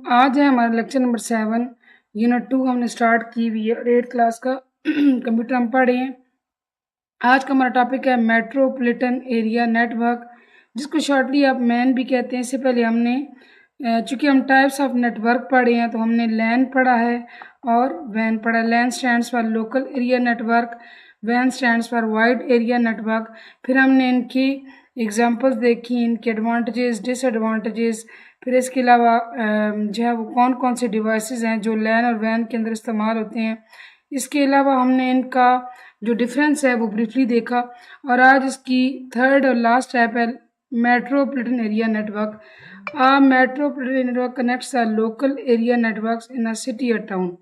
आज है हमारा लेक्चर नंबर 7 यूनिट 2 हमने स्टार्ट की हुई है 8th क्लास का कंप्यूटर हम पढ़ रहे हैं। आज का हमारा टॉपिक है मेट्रोपॉलिटन एरिया नेटवर्क, जिसको शॉर्टली आप मैन भी कहते हैं। इससे पहले हमने चूँकि हम टाइप्स ऑफ नेटवर्क पढ़े हैं तो हमने लैन पढ़ा है और वैन पढ़ा। LAN stands for local area network, वैन stands for wide area network. फिर हमने इनकी एग्जांपल्स देखी, इनके एडवांटेजेस डिसएडवांटेजेस, फिर इसके अलावा जो है वो कौन कौन से डिवाइसेस हैं जो लैन और वैन के अंदर इस्तेमाल होते हैं। इसके अलावा हमने इनका जो डिफरेंस है वो ब्रीफली देखा। और आज इसकी थर्ड और लास्ट स्टेप है metropolitan area network. Metropolitan network connects the local area networks in a city और टाउन।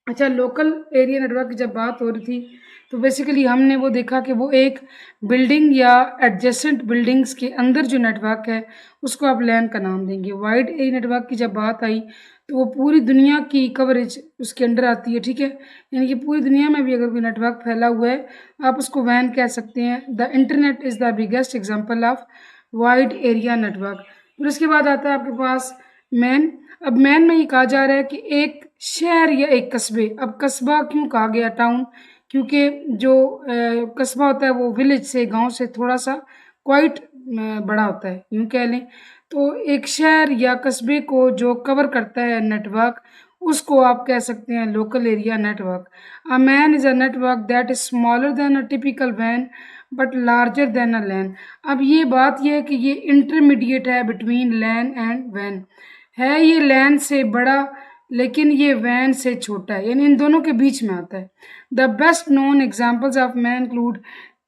अच्छा, लोकल एरिया नेटवर्क की जब बात हो रही थी तो बेसिकली हमने वो देखा कि वो एक बिल्डिंग या एडजेसेंट बिल्डिंग्स के अंदर जो नेटवर्क है उसको आप लैन का नाम देंगे। वाइड एरिया नेटवर्क की जब बात आई तो वो पूरी दुनिया की कवरेज उसके अंडर आती है, ठीक है। यानी कि पूरी दुनिया में भी अगर कोई नेटवर्क फैला हुआ है आप उसको वैन कह सकते हैं। The internet is the biggest example of wide area network. फिर उसके बाद आता है आपके पास मैन। अब मैन में ये कहा जा रहा है कि एक शहर या एक कस्बे। अब कस्बा क्यों कहा गया टाउन? क्योंकि जो कस्बा होता है वो विलेज से, गांव से थोड़ा सा क्वाइट बड़ा होता है, यूँ कह लें। तो एक शहर या कस्बे को जो कवर करता है नेटवर्क, उसको आप कह सकते हैं local area network. A MAN is a network that is smaller than a typical वैन but larger than a LAN. अब ये बात यह है कि ये इंटरमीडिएट है बिटवीन लैन एंड वैन। है ये लैन से बड़ा लेकिन ये वैन से छोटा है, यानी इन दोनों के बीच में आता है। The best known examples of man include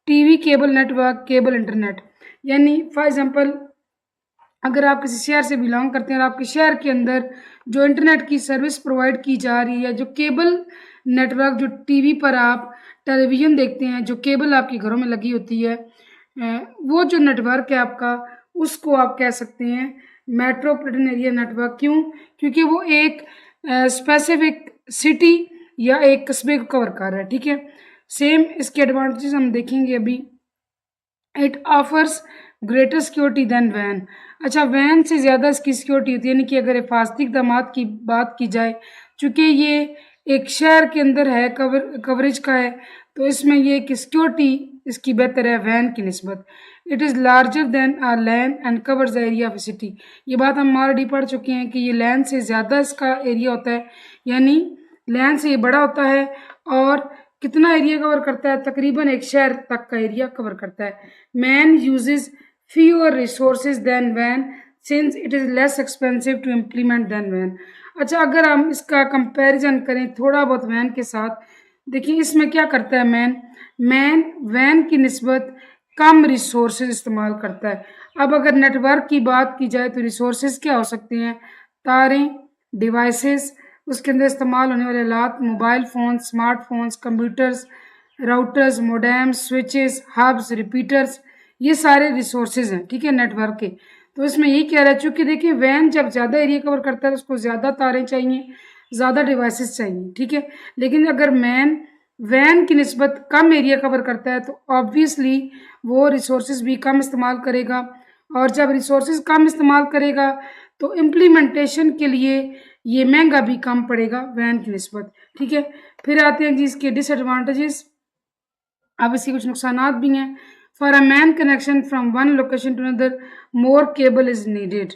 TV cable network, cable internet. यानी फॉर एग्जांपल अगर आप किसी शहर से बिलोंग करते हैं और आपके शहर के अंदर जो इंटरनेट की सर्विस प्रोवाइड की जा रही है, जो केबल नेटवर्क, जो टीवी पर आप टेलीविज़न देखते हैं, जो केबल आपके घरों में लगी होती है, वो जो नेटवर्क है आपका, उसको आप कह सकते हैं मेट्रोपॉलिटन एरिया नेटवर्क। क्यों? क्योंकि वो एक स्पेसिफिक सिटी या एक कस्बे को कवर कर रहा है, ठीक है। सेम इसके एडवांटेजेस हम देखेंगे अभी। It offers greater security than वैन। अच्छा, वैन से ज़्यादा इसकी सिक्योरिटी होती है, यानी कि अगर हिफाजती इक़दामात की बात की जाए, चूँकि ये एक शहर के अंदर है, कवरेज का है, तो इसमें ये कि सिक्योरिटी इसकी बेहतर है वैन की निस्बत। It is larger than a LAN and covers the area of city. ये बात हम ऑलरेडी पढ़ चुके हैं कि ये लैन से ज़्यादा इसका एरिया होता है, यानी लैन से ये बड़ा होता है। और कितना एरिया कवर करता है? तकरीबन एक शहर तक का एरिया कवर करता है। Man uses fewer resources than van since it is less expensive to implement than van। अच्छा, अगर हम इसका कंपैरिजन करें थोड़ा बहुत वैन के साथ, देखिए इसमें क्या करता है मैन वैन की निस्बत कम रिसोर्सेज इस्तेमाल करता है। अब अगर नेटवर्क की बात की जाए तो रिसोर्सेज क्या हो सकते हैं? तारें, डिवाइसेस, उसके अंदर इस्तेमाल होने वाले आलात, mobile phone, smartphones, computers, routers, modems, switches, hubs, repeaters, ये सारे रिसोर्सेज हैं, ठीक है, नेटवर्क के। तो इसमें यही कह रहा है, चूँकि देखिए वैन जब ज़्यादा एरिया कवर करता है तो उसको ज़्यादा तारें चाहिए, ज़्यादा डिवाइसेस चाहिए, ठीक है। लेकिन अगर मैन वैन की निस्बत कम एरिया कवर करता है तो ऑब्वियसली वो रिसोर्सेज भी कम इस्तेमाल करेगा। और जब रिसोर्सेज कम इस्तेमाल करेगा तो इम्प्लीमेंटेशन के लिए ये महंगा भी कम पड़ेगा वैन की निस्बत, ठीक है। फिर आते हैं जी इसके डिसएडवांटेजेस। अब इसके कुछ नुकसानात भी हैं। For a man connection from one location to another, more cable is needed।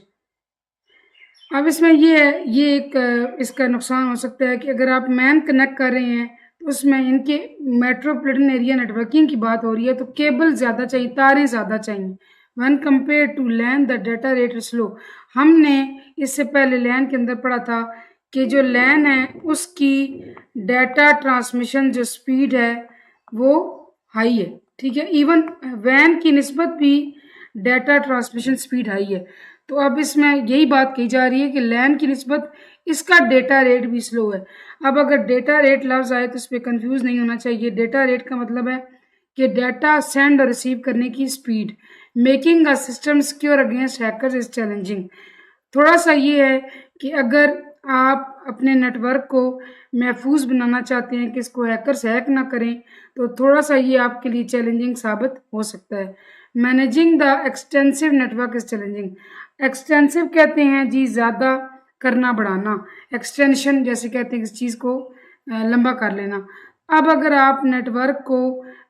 अब इसमें ये है, ये एक इसका नुकसान हो सकता है कि अगर आप मैन कनेक्ट कर रहे हैं तो उसमें इनके मेट्रोपॉलिटन एरिया नेटवर्किंग की बात हो रही है तो केबल ज़्यादा चाहिए, तारें ज़्यादा चाहिए। वन compare to LAN the data rate is slow. हमने इससे पहले लैन के अंदर पढ़ा था कि जो लैन है उसकी डाटा ट्रांसमिशन जो स्पीड है वो हाई है, ठीक है। इवन वैन की निस्बत भी डाटा ट्रांसमिशन स्पीड हाई है। तो अब इसमें यही बात कही जा रही है कि लैन की निस्बत इसका डेटा रेट भी स्लो है। अब अगर डेटा रेट लफ्ज़ आए तो इस पर कन्फ्यूज़ नहीं होना चाहिए। डेटा रेट का मतलब है कि डाटा सेंड और रिसीव करने की speed. Making a system secure against hackers is challenging. थोड़ा सा ये है कि अगर आप अपने नेटवर्क को महफूज बनाना चाहते हैं कि इसको हैकर्स हैक ना करें तो थोड़ा सा ये आपके लिए चैलेंजिंग साबित हो सकता है। Managing the extensive network is challenging. Extensive कहते हैं जी ज़्यादा करना, बढ़ाना, एक्सटेंशन जैसे कहते हैं, किसी चीज़ को लंबा कर लेना। अब अगर आप नेटवर्क को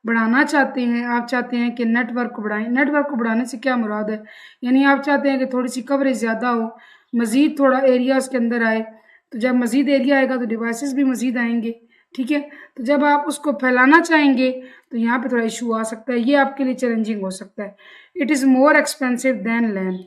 बढ़ाना चाहते हैं, आप चाहते हैं कि नेटवर्क को बढ़ाएं, नेटवर्क को बढ़ाने से क्या मुराद है, यानी आप चाहते हैं कि थोड़ी सी कवरेज ज़्यादा हो, मज़ीद थोड़ा एरिया उसके अंदर आए, तो जब मज़ीद एरिया आएगा तो डिवाइसेस भी मज़ीद आएंगे, ठीक है। तो जब आप उसको फैलाना चाहेंगे तो यहाँ पे थोड़ा इशू आ सकता है, ये आपके लिए चैलेंजिंग हो सकता है। It is more expensive than LAN,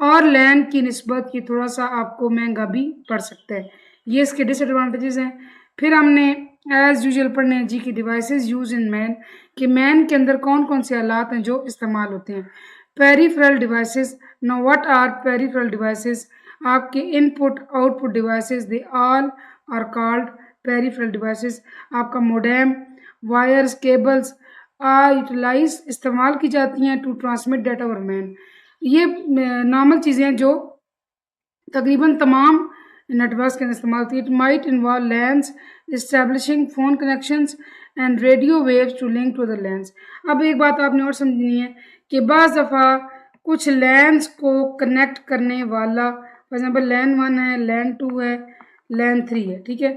और लैन की निस्बत ये थोड़ा सा आपको महंगा भी पड़ सकता है, ये इसके डिसएडवांटेजेस हैं। फिर हमने एज यूजुअल पढ़ने हैं जी की डिवाइसेस यूज इन मैन, कि मैन के अंदर कौन कौन से आलात हैं जो इस्तेमाल होते हैं। Peripheral devices, now what are peripheral devices, आपके input output devices, they all are called peripheral devices. आपका modem, wires, cables are utilize, इस्तेमाल की जाती हैं to transmit data over MAN. ये नॉर्मल चीज़ें हैं जो तकरीबन तमाम नेटवर्क्स के अंदर इस्तेमाल होती है। It might involve LANs establishing phone connections and radio waves to link to the LANs. अब एक बात आपने और समझनी है कि बाज़ दफ़ा कुछ लैंस को कनेक्ट करने वाला, फॉर एग्जाम्पल लैन 1 है, लैन 2 है, लैन 3 है, ठीक है।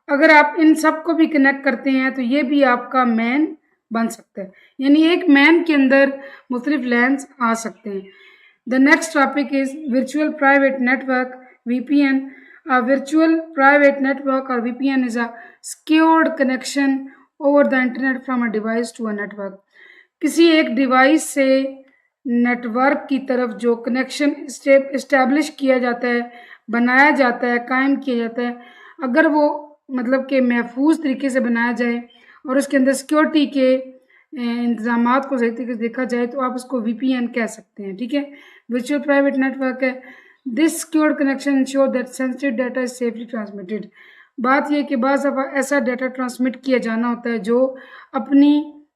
अगर आप इन सब को भी कनेक्ट करते हैं तो ये भी आपका मैन बन सकता है, यानी एक मैन के अंदर मुख्तलिफ लैंस आ सकते हैं। The next topic is virtual private network, VPN. A virtual private network or VPN is a secured connection over the internet from a device to a network. किसी एक डिवाइस से नेटवर्क की तरफ जो कनेक्शन इस्टेब्लिश किया जाता है, बनाया जाता है, कायम किया जाता है, अगर वो मतलब कि महफूज तरीके से बनाया जाए और उसके अंदर सिक्योरिटी के इंतजाम को सही तरीके से देखा जाए तो आप उसको VPN कह सकते हैं, ठीक है। वर्चुअल प्राइवेट नेटवर्क है, this secured connection ensure that sensitive data is safely transmitted. बात यह कि बाज़ दफ़ा ऐसा डाटा ट्रांसमिट किया जाना होता है जो अपनी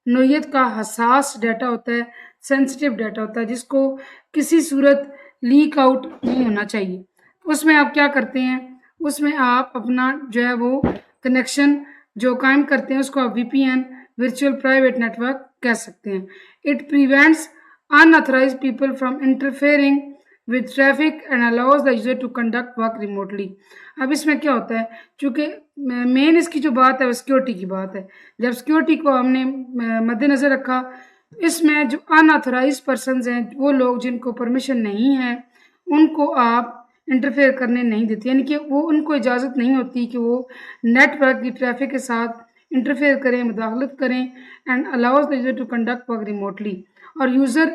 नोयत का हसास डाटा होता है, सेंसिटिव डाटा होता है, जिसको किसी सूरत लीक आउट नहीं होना चाहिए। उसमें आप क्या करते हैं, उसमें आप अपना जो है वो कनेक्शन जो कायम करते हैं उसको आप VPN, वर्चुअल प्राइवेट नेटवर्क कह सकते हैं। It prevents unauthorized people from interfering with traffic and allows the user to conduct work remotely। अब इसमें क्या होता है, चूँकि मेन इसकी जो बात है वो सिक्योरिटी की बात है, जब सिक्योरिटी को हमने मद्देनज़र रखा, इसमें जो अनऑथराइज पर्सनस हैं, वो लोग जिनको परमिशन नहीं है, उनको आप इंटरफेयर करने नहीं देते, यानी कि वो उनको इजाज़त नहीं होती कि वो नेटवर्क की ट्रैफिक के साथ इंटरफेयर करें, मुदाखलत करें। And allows the user to conduct work remotely, और यूज़र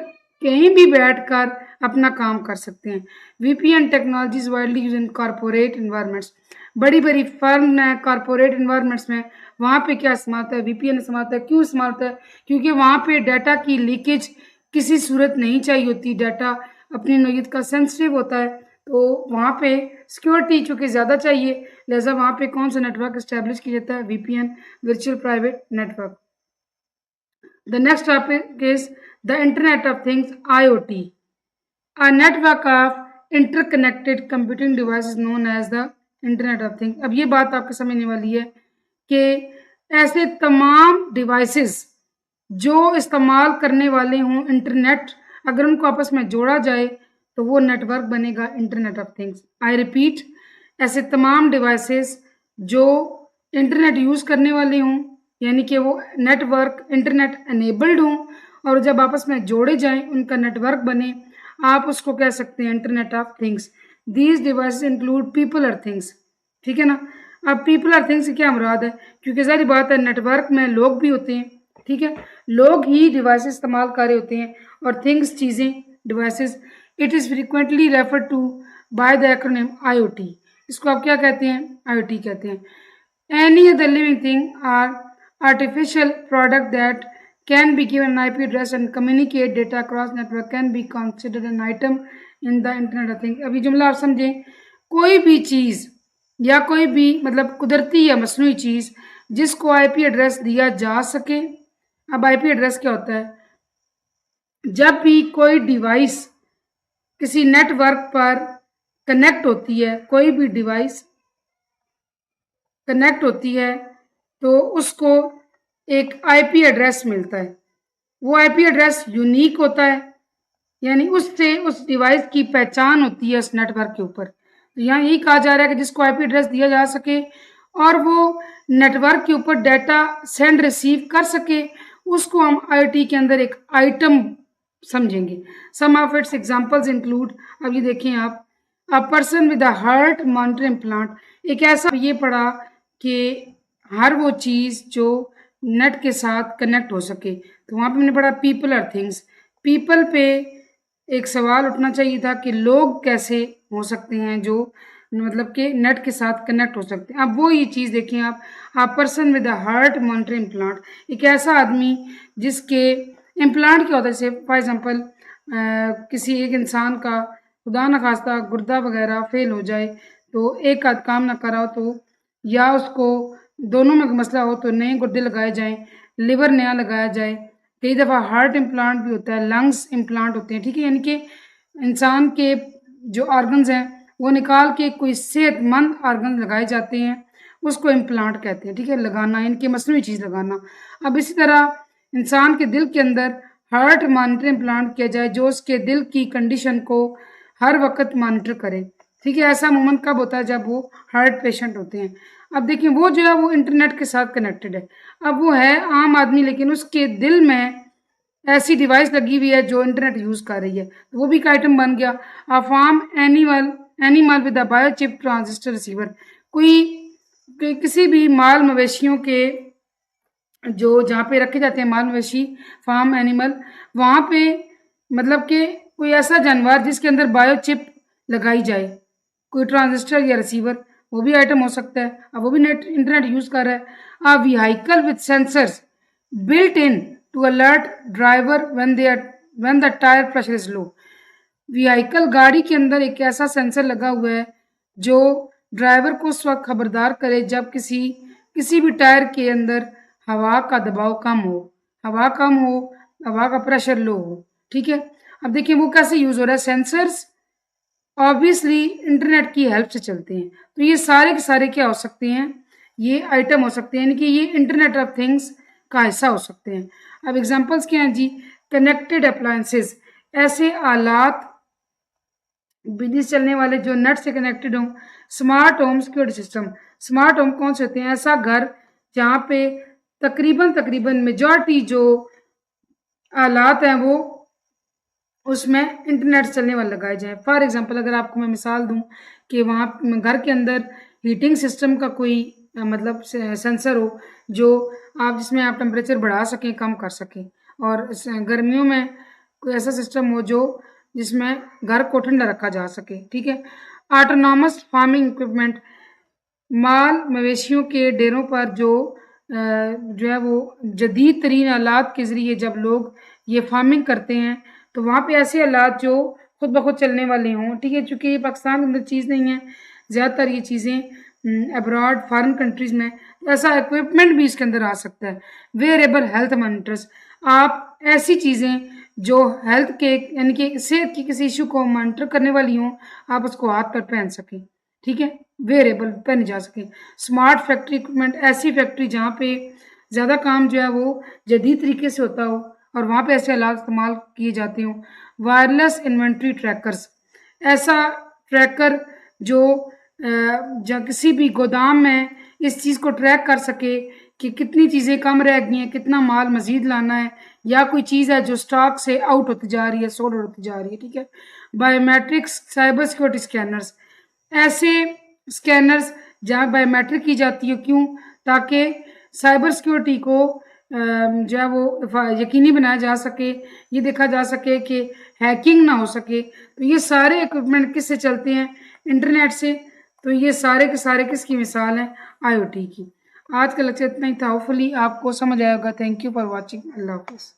कहीं भी बैठकर अपना काम कर सकते हैं। VPN technologies widely use in corporate environments, बड़ी बड़ी फर्म है कॉरपोरेट इन्वायरमेंट्स में, वहाँ पे क्या इस्तेमाल होता है, VPN इस्तेमाल होता है। क्यों इस्तेमाल होता है, क्योंकि वहाँ पे डाटा की लीकेज किसी सूरत नहीं चाहिए होती, डाटा अपनी नोयत का सेंसिटिव होता है, तो वहाँ पे सिक्योरिटी चूँकि ज़्यादा चाहिए, लिहाजा वहाँ पे कौन सा नेटवर्क इस्टेब्लिश किया जाता है, VPN, virtual private network. The next topic is the Internet of Things, IoT. A network of interconnected computing devices known as the Internet of Things। अब ये बात आपको समझने वाली है कि ऐसे तमाम डिवाइसेस जो इस्तेमाल करने वाले हों इंटरनेट, अगर उनको आपस में जोड़ा जाए तो वो नेटवर्क बनेगा internet of things. I repeat, ऐसे तमाम डिवाइसेस जो इंटरनेट यूज़ करने वाले हों, यानी कि वो नेटवर्क इंटरनेट एनेबल्ड हों, और जब आपस में जोड़े जाएं उनका नेटवर्क बने, आप उसको कह सकते हैं internet of things. These devices include people और थिंग्स, ठीक है ना। अब पीपल और थिंग्स से क्या मुराद है, क्योंकि सारी बात है नेटवर्क में लोग भी होते हैं, ठीक है, लोग ही डिवाइसेस इस्तेमाल कर रहे होते हैं, और थिंग्स चीज़ें, devices. It is frequently refer to by the acronym IoT। इसको आप क्या कहते हैं, IoT कहते हैं। Any other living thing or artificial product that can be given an IP address and communicate data across network can be considered an item in the Internet of Things। अभी जुमला आप समझें, कोई भी चीज़ या कोई भी मतलब कुदरती या मसनूई चीज़ जिसको IP एड्रेस दिया जा सके। अब IP एड्रेस क्या होता है, जब भी कोई डिवाइस किसी नेटवर्क पर कनेक्ट होती है, कोई भी डिवाइस कनेक्ट होती है तो उसको एक IP एड्रेस मिलता है। वो IP एड्रेस यूनिक होता है, यानी उससे उस डिवाइस की पहचान होती है उस नेटवर्क के ऊपर। तो यहाँ यही कहा जा रहा है कि जिसको आईपी एड्रेस दिया जा सके और वो नेटवर्क के ऊपर डाटा सेंड रिसीव कर सके, उसको हम आईओटी के अंदर एक आइटम समझेंगे। सम ऑफ इट्स एग्जांपल्स इंक्लूड, अब ये देखें आप, a person with a heart monitoring implant, एक ऐसा ये पढ़ा कि हर वो चीज़ जो नेट के साथ कनेक्ट हो सके, तो वहाँ पे मैंने पढ़ा पीपल आर थिंग्स। पीपल पे एक सवाल उठना चाहिए था कि लोग कैसे हो सकते हैं जो मतलब कि नेट के साथ कनेक्ट हो सकते हैं। अब वो ये चीज़ देखें आप, आ person with a heart monitoring implant, एक ऐसा आदमी जिसके इम्प्लांट क्या होता है, जैसे फॉर एग्जांपल किसी एक इंसान का खुदा न खास्ता गुर्दा वगैरह फेल हो जाए, तो एक आध काम ना करा हो तो, या उसको दोनों में मसला हो तो नए गुर्दे लगाए जाएं, लिवर नया लगाया जाए, कई दफ़ा हार्ट इम्प्लांट भी होता है, लंग्स इम्प्लांट होते हैं, ठीक है। यानी कि इंसान के जो ऑर्गन्स हैं वो निकाल के कोई सेहतमंद ऑर्गन लगाए जाते हैं, उसको इम्प्लांट कहते हैं, ठीक है, लगाना, इनकी मसनूई चीज़ लगाना। अब इसी तरह इंसान के दिल के अंदर हार्ट मॉनिटर इम्प्लांट किया जाए जो उसके दिल की कंडीशन को हर वक्त मॉनिटर करे, ठीक है। ऐसा मोमेंट कब होता है, जब वो हार्ट पेशेंट होते हैं। अब देखिए वो जो है वो इंटरनेट के साथ कनेक्टेड है। अब वो है आम आदमी, लेकिन उसके दिल में ऐसी डिवाइस लगी हुई है जो इंटरनेट यूज़ कर रही है, तो वो भी एक आइटम बन गया। A farm animal with a biochip transistor receiver, किसी भी माल मवेशियों के जो जहाँ पे रखे जाते हैं माल मवेशी, फार्म एनिमल, वहाँ पे मतलब कि कोई ऐसा जानवर जिसके अंदर बायोचिप लगाई जाए, कोई ट्रांजिस्टर या रिसीवर, वो भी आइटम हो सकता है। अब वो भी नेट इंटरनेट यूज़ कर रहा है। A vehicle with sensors built in to alert driver when the tire pressure is low, vehicle गाड़ी के अंदर एक ऐसा सेंसर लगा हुआ है जो ड्राइवर को उस वक्त खबरदार करे जब किसी भी टायर के अंदर हवा का दबाव कम हो, हवा कम हो, हवा का प्रेशर लो हो, ठीक है। अब देखिए वो कैसे यूज़ हो रहा है, सेंसर्स ऑब्वियसली इंटरनेट की हेल्प से चलते हैं, तो ये सारे के सारे क्या हो सकते हैं, ये आइटम हो सकते हैं, यानी कि ये इंटरनेट ऑफ थिंग्स का हिस्सा हो सकते हैं। अब एग्जांपल्स क्या हैं जी, कनेक्टेड अप्लायंसेस, ऐसे आलात बिजली से चलने वाले जो नेट से कनेक्टेड हों। Smart home security system, smart home कौन से होते हैं, ऐसा घर जहाँ पे तकरीबन मेजॉरिटी जो आलात हैं वो उसमें इंटरनेट चलने वाले लगाए जाएँ। फॉर एग्जांपल अगर आपको मैं मिसाल दूँ कि वहाँ घर के अंदर हीटिंग सिस्टम का कोई मतलब सेंसर हो जो आप जिसमें आप टेम्परेचर बढ़ा सकें, कम कर सकें, और गर्मियों में कोई ऐसा सिस्टम हो जो जिसमें घर को ठंडा रखा जा सके, ठीक है। ऑटोनॉमस फार्मिंग इक्विपमेंट, माल मवेशियों के डेरों पर जो है वो जदीद तरीन आलात के ज़रिए जब लोग ये फार्मिंग करते हैं, तो वहाँ पे ऐसे आलात जो खुद ब खुद चलने वाले हों, ठीक है। चूँकि ये पाकिस्तान के अंदर चीज़ नहीं है, ज़्यादातर ये चीज़ें अब्रॉड फॉरेन कंट्रीज़ में, ऐसा इक्विपमेंट भी इसके अंदर आ सकता है। वेयरेबल हेल्थ मॉनिटर्स, आप ऐसी चीज़ें जो हेल्थ के यानी कि सेहत की किसी इशू को मॉनिटर करने वाली हों, आप उसको हाथ पर पहन सकें, ठीक है, वेयरेबल पहने जा सके। स्मार्ट फैक्ट्री इक्विपमेंट, ऐसी फैक्ट्री जहाँ पे ज़्यादा काम जो है वो जदीद तरीके से होता हो और वहाँ पे ऐसे आलात इस्तेमाल किए जाते हों। वायरलेस इन्वेंट्री ट्रैकर्स, ऐसा ट्रैकर जो किसी भी गोदाम में इस चीज़ को ट्रैक कर सके कि कितनी चीज़ें कम रह गई हैं, कितना माल मज़ीद लाना है, या कोई चीज़ है जो स्टॉक से आउट होती जा रही है, सोल्ड होती जा रही है, ठीक है। बायोमेट्रिक्स, साइबर सिक्योरिटी स्कैनर्स, ऐसे स्कैनर्स जहाँ बायोमेट्रिक की जाती है, क्यों, ताकि साइबर सिक्योरिटी को जो है वो यकीनी बनाया जा सके, ये देखा जा सके कि हैकिंग ना हो सके। तो ये सारे इक्विपमेंट किससे चलते हैं, इंटरनेट से। तो ये सारे के सारे किसकी मिसाल है, आईओटी की। आज का लेक्चर इतना ही था, होपफुली आपको समझ आया होगा। थैंक यू फॉर वॉचिंग, अल्लाह हाफिज़।